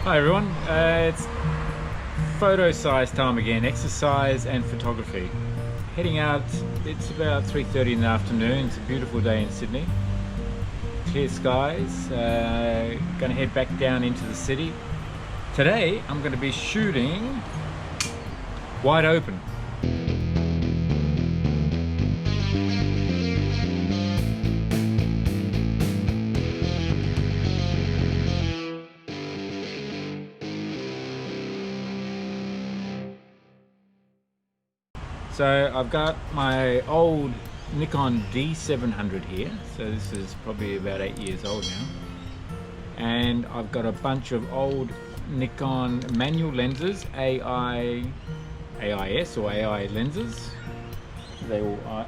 Hi everyone, it's photo size time again, exercise and photography. Heading out, it's about 3:30 in the afternoon. It's a beautiful day in Sydney. Clear skies, gonna head back down into the city. Today I'm gonna be shooting wide open. So I've got my old Nikon D700 here. So this is probably about 8 years old now. And I've got a bunch of old Nikon manual lenses, AIS or AI lenses. They all are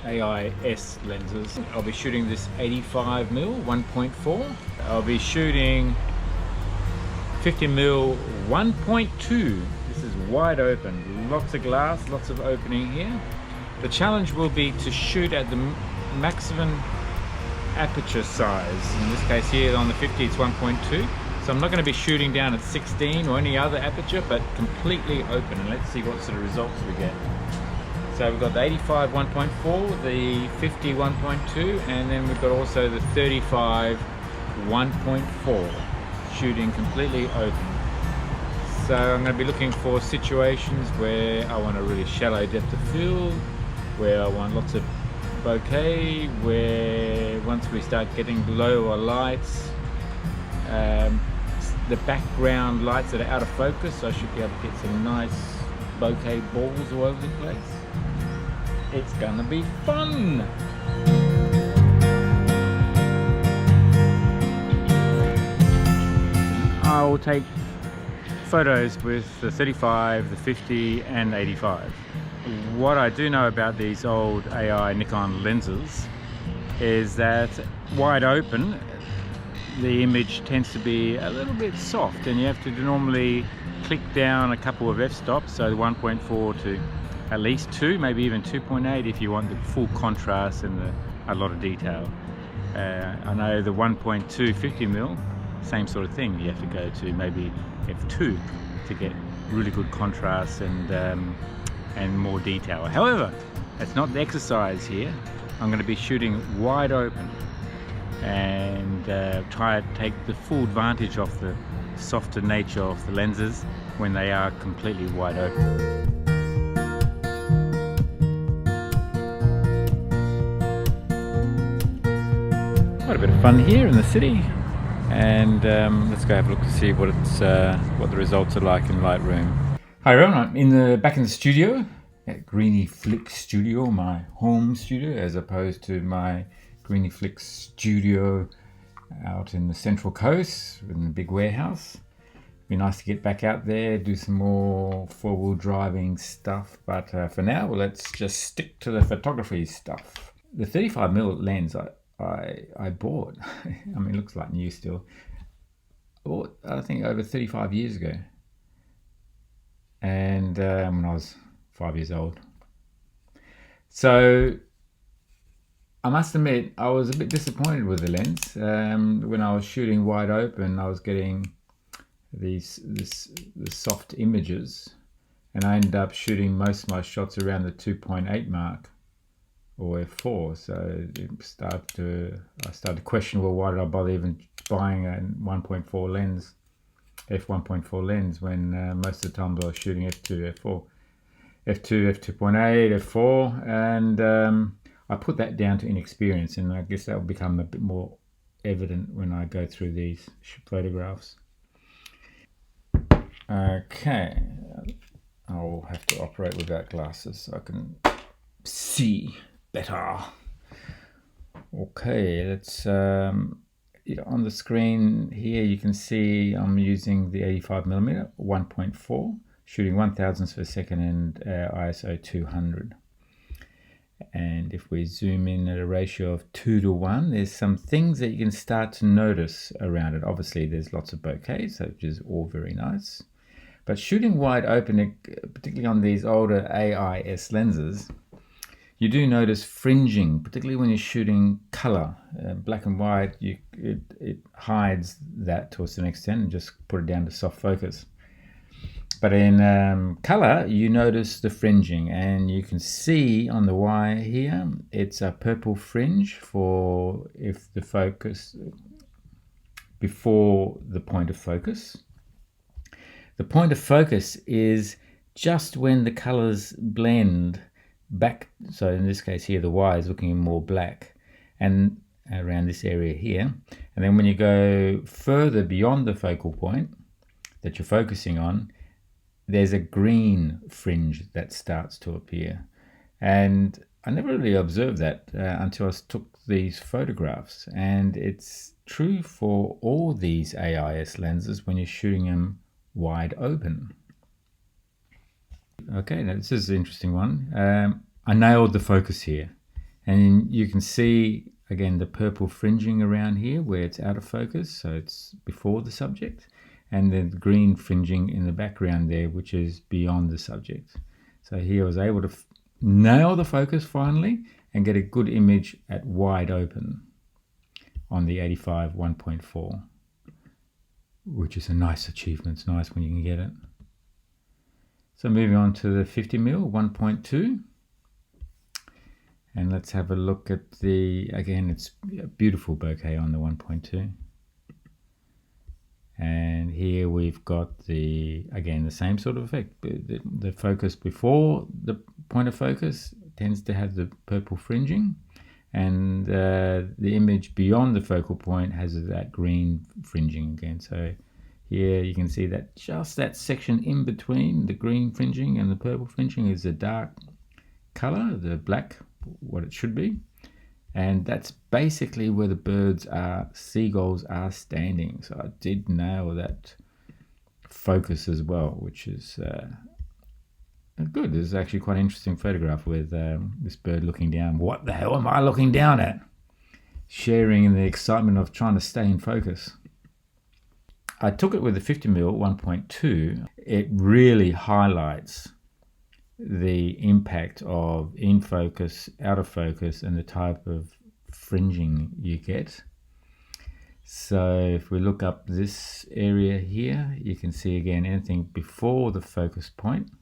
AIS lenses. I'll be shooting this 85mm 1.4. I'll be shooting 50mm 1.2. This is wide open, lots of glass, lots of opening here. The challenge will be to shoot at the maximum aperture size. In this case here on the 50 it's 1.2. So I'm not going to be shooting down at 16 or any other aperture, but completely open. And let's see what sort of results we get. So we've got the 85 1.4, the 50 1.2, and then we've got also the 35 1.4 shooting completely open. So I'm going to be looking for situations where I want a really shallow depth of field, where I want lots of bokeh, where once we start getting lower lights, the background lights that are out of focus, I should be able to get some nice bokeh balls all over the place. It's gonna be fun! I will take photos with the 35, the 50 and 85. What I do know about these old AI Nikon lenses is that wide open the image tends to be a little bit soft, and you have to normally click down a couple of f-stops, so 1.4 to at least 2, maybe even 2.8 if you want the full contrast and a lot of detail. I know the 1.2 50mm, same sort of thing, you have to go to maybe f2 to get really good contrast and more detail. However, that's not the exercise here. I'm going to be shooting wide open and try to take the full advantage of the softer nature of the lenses when they are completely wide open. Quite a bit of fun here in the city, and let's go have a look to see what the results are like in Lightroom. Hi everyone, I'm back in the studio at GriniFlix Studio, my home studio, as opposed to my GriniFlix Studio out in the Central Coast in the big warehouse. Be nice to get back out there, do some more four-wheel driving stuff, but for now let's just stick to the photography stuff. The 35mm lens I bought, I mean it looks like new still, I bought I think over 35 years ago, and when I was 5 years old. So I must admit, I was a bit disappointed with the lens. When I was shooting wide open, I was getting the soft images, and I ended up shooting most of my shots around the 2.8 mark or f4. So I started to question, well, why did I bother even buying a 1.4 lens, f1.4 lens, when most of the time I was shooting f2, f4, f2, f2.8, f4, and I put that down to inexperience, and I guess that will become a bit more evident when I go through these photographs. Okay, I'll have to operate without glasses so I can see better. Okay, let's on the screen here you can see I'm using the 85mm 1.4, shooting 1000s per second and ISO 200. And if we zoom in at a ratio of 2:1, there's some things that you can start to notice around it. Obviously there's lots of bokehs, which is all very nice, but shooting wide open, particularly on these older AIS lenses, you do notice fringing, particularly when you're shooting color. Black and white, it hides that to a certain extent and just put it down to soft focus. But in color, you notice the fringing, and you can see on the wire here, it's a purple fringe for if the focus, before the point of focus. The point of focus is just when the colors blend back. So in this case here, the wire is looking more black and around this area here. And then when you go further beyond the focal point that you're focusing on, there's a green fringe that starts to appear. And I never really observed that until I took these photographs. And it's true for all these AIS lenses when you're shooting them wide open. Okay, now this is an interesting one. I nailed the focus here. And you can see, again, the purple fringing around here where it's out of focus. So it's before the subject. And then the green fringing in the background there, which is beyond the subject. So here I was able to nail the focus finally and get a good image at wide open on the 85 1.4, which is a nice achievement. It's nice when you can get it. So moving on to the 50mm 1.2. And let's have a look at the, again, it's a beautiful bokeh on the 1.2. And here we've got the, again, the same sort of effect. The focus before the point of focus tends to have the purple fringing, and the image beyond the focal point has that green fringing again. So here you can see that just that section in between the green fringing and the purple fringing is a dark color, the black, what it should be. And that's basically where the birds are, seagulls are standing. So I did nail that focus as well, which is good. This is actually quite an interesting photograph with this bird looking down. What the hell am I looking down at? Sharing in the excitement of trying to stay in focus. I took it with the 50mm 1.2. It really highlights the impact of in focus, out of focus, and the type of fringing you get. So if we look up this area here, you can see again anything before the focus point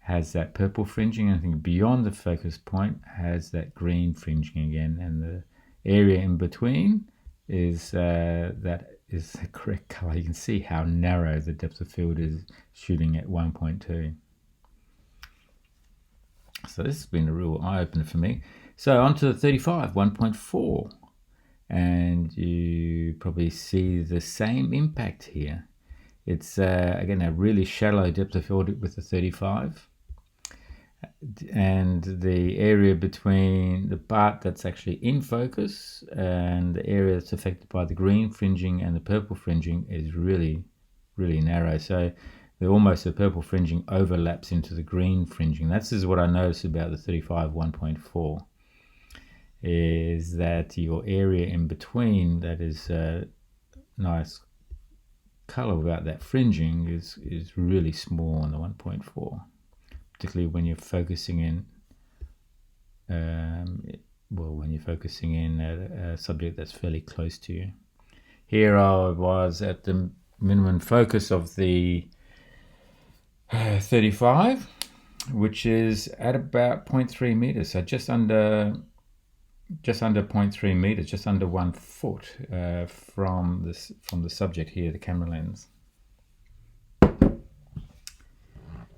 has that purple fringing, anything beyond the focus point has that green fringing again, and the area in between is that is the correct color. You can see how narrow the depth of field is shooting at 1.2. So this has been a real eye-opener for me. So on to the 35 1.4, and you probably see the same impact here. It's again a really shallow depth of field with the 35, and the area between the part that's actually in focus and the area that's affected by the green fringing and the purple fringing is really narrow. So almost the purple fringing overlaps into the green fringing. That's is what I noticed about the 35 1.4, is that your area in between that is nice color without that fringing is really small on the 1.4, particularly when you're focusing in when you're focusing in a subject that's fairly close to you. Here I was at the minimum focus of the 35, which is at about 0.3 meters, so just under 0.3 meters, just under 1 foot from the subject here, the camera lens.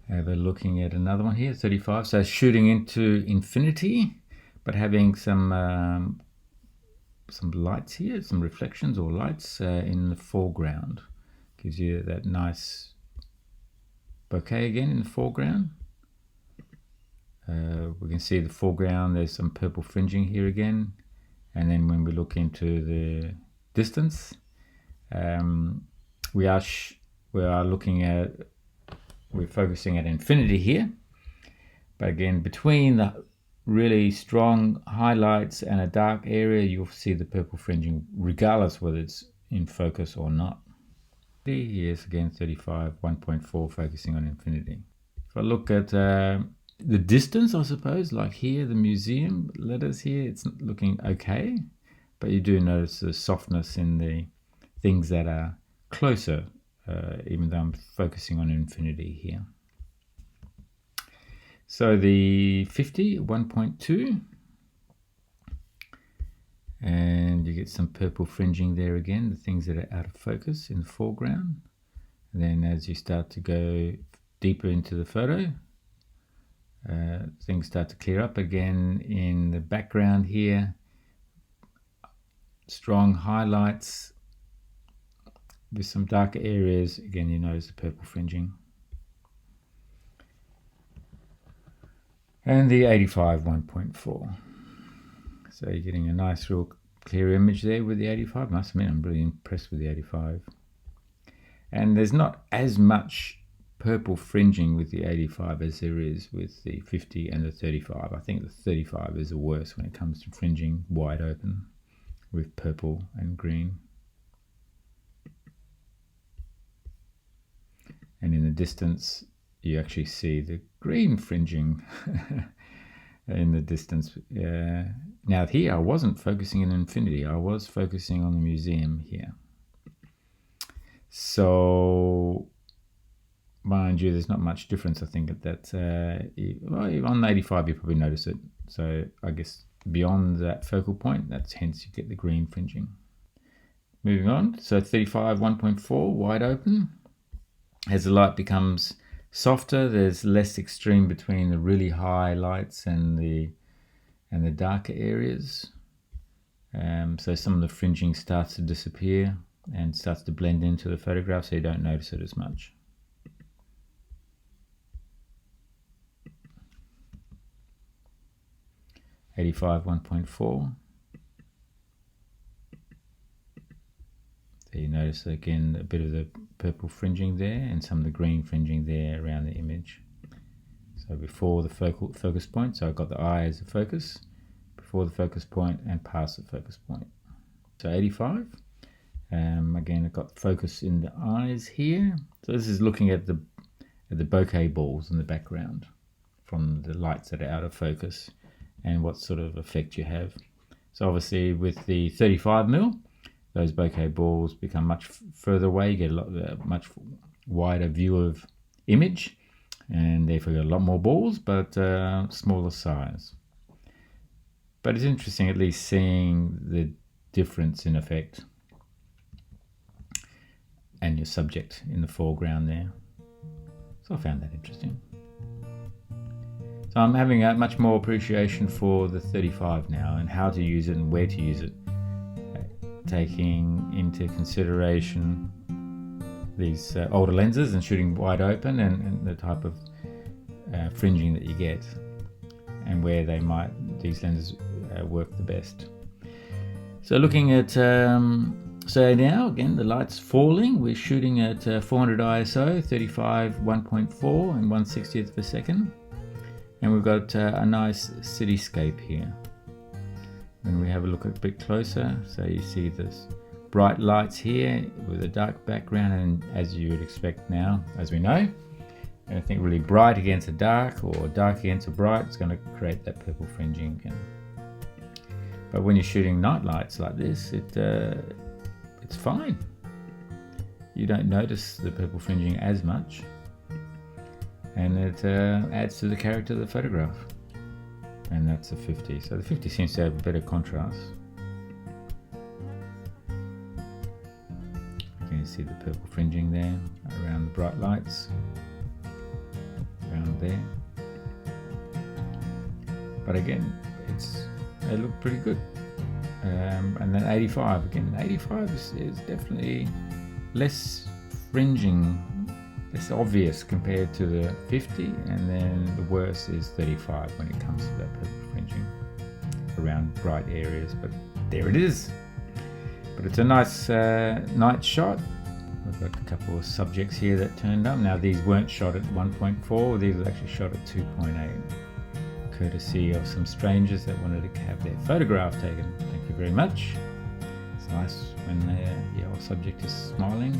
We're looking at another one here, 35. So shooting into infinity, but having some lights here, some reflections or lights in the foreground. Gives you that nice bokeh again in the foreground. We can see the foreground, there's some purple fringing here again, and then when we look into the distance, we're focusing at infinity here, but again between the really strong highlights and a dark area, you'll see the purple fringing regardless whether it's in focus or not. Here's again 35 1.4 focusing on infinity. If I look at The distance, I suppose, like here, the museum letters here, it's looking okay, but you do notice the softness in the things that are closer, even though I'm focusing on infinity here. So the 50, 1.2, and you get some purple fringing there again, the things that are out of focus in the foreground. And then as you start to go deeper into the photo, things start to clear up again in the background here. Strong highlights with some darker areas. Again, you notice the purple fringing. And the 85 1.4. So you're getting a nice real clear image there with the 85. I must admit, I'm really impressed with the 85. And there's not as much purple fringing with the 85 as there is with the 50 and the 35. I think the 35 is the worst when it comes to fringing wide open with purple and green. And in the distance, you actually see the green fringing in the distance. Now here, I wasn't focusing in infinity. I was focusing on the museum here. So, mind you, there's not much difference, I think, at that. Well, on the 85, you probably notice it. So I guess beyond that focal point, that's hence you get the green fringing. Moving on, so 35 1.4, wide open. As the light becomes softer, there's less extreme between the really high lights and the darker areas. So some of the fringing starts to disappear and starts to blend into the photograph, so you don't notice it as much. '85 1.4. So you notice again a bit of the purple fringing there and some of the green fringing there around the image. So before the focus point, so I've got the eye as the focus, before the focus point and past the focus point. So 85. Again, I've got focus in the eyes here. So this is looking at the bokeh balls in the background from the lights that are out of focus and what sort of effect you have. So obviously with the 35mm, those bokeh balls become much further away. You get a much wider view of image, and therefore you got a lot more balls, but smaller size. But it's interesting at least seeing the difference in effect and your subject in the foreground there. So I found that interesting. So I'm having a much more appreciation for the 35 now and how to use it and where to use it, taking into consideration these older lenses and shooting wide open and the type of fringing that you get and where these lenses work the best. So looking at so now again the light's falling. We're shooting at 400 ISO, 35 1.4 and 1/60th of a second, and we've got a nice cityscape here. When we have a look a bit closer, so you see this bright lights here with a dark background, and as you would expect now, as we know, anything really bright against a dark or dark against a bright is going to create that purple fringing again. But when you're shooting night lights like this, it's fine. You don't notice the purple fringing as much, and it adds to the character of the photograph. And that's the 50. So the 50 seems to have a better contrast. You can see the purple fringing there around the bright lights, around there. But again, they look pretty good. And then 85 again. 85 is definitely less fringing, less obvious compared to the 50, and then the worst is 35 when it comes to that purple fringing around bright areas. But there it is. But it's a nice night shot. We've got a couple of subjects here that turned up. Now these weren't shot at 1.4, these were actually shot at 2.8, courtesy of some strangers that wanted to have their photograph taken. Thank you very much. It's nice when your subject is smiling.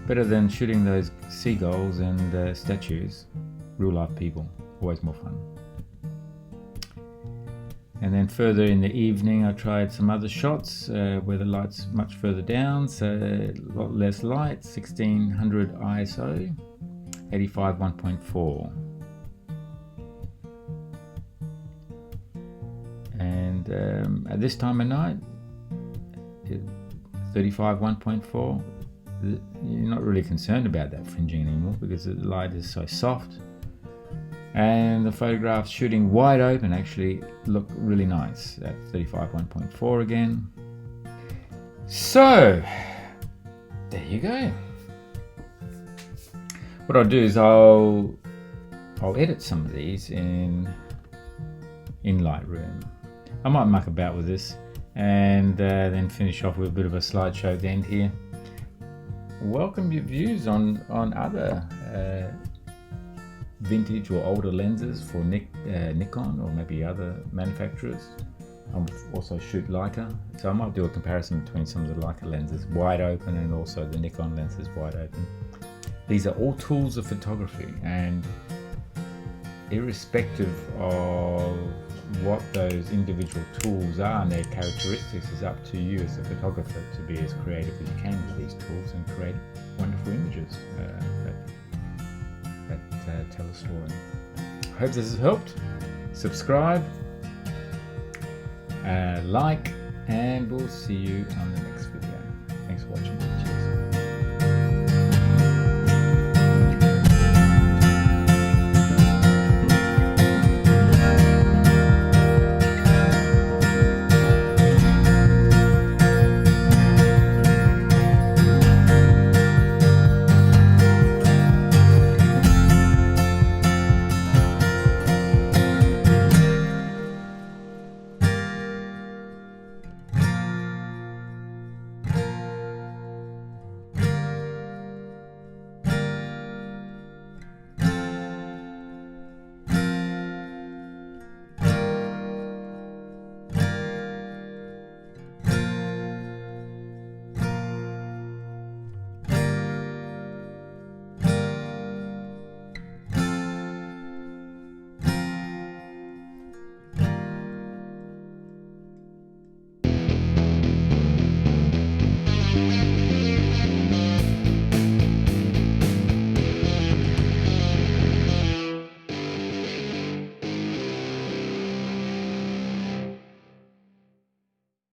Better than shooting those seagulls and statues. Real life people, always more fun. And then further in the evening I tried some other shots where the light's much further down, so a lot less light, 1600 ISO, 85 1.4. And at this time of night, 35 1.4, you're not really concerned about that fringing anymore because the light is so soft, and the photographs shooting wide open actually look really nice at 35 1.4 again. So there you go. What I'll do is I'll edit some of these in Lightroom. I might muck about with this and then finish off with a bit of a slideshow at the end here. Welcome your views on other vintage or older lenses for Nikon or maybe other manufacturers. I also shoot Leica, so I might do a comparison between some of the Leica lenses wide open and also the Nikon lenses wide open. These are all tools of photography, and irrespective of what those individual tools are and their characteristics, is up to you as a photographer to be as creative as you can with these tools and create wonderful images that tell a story. I hope this has helped. Subscribe, like, and we'll see you on the next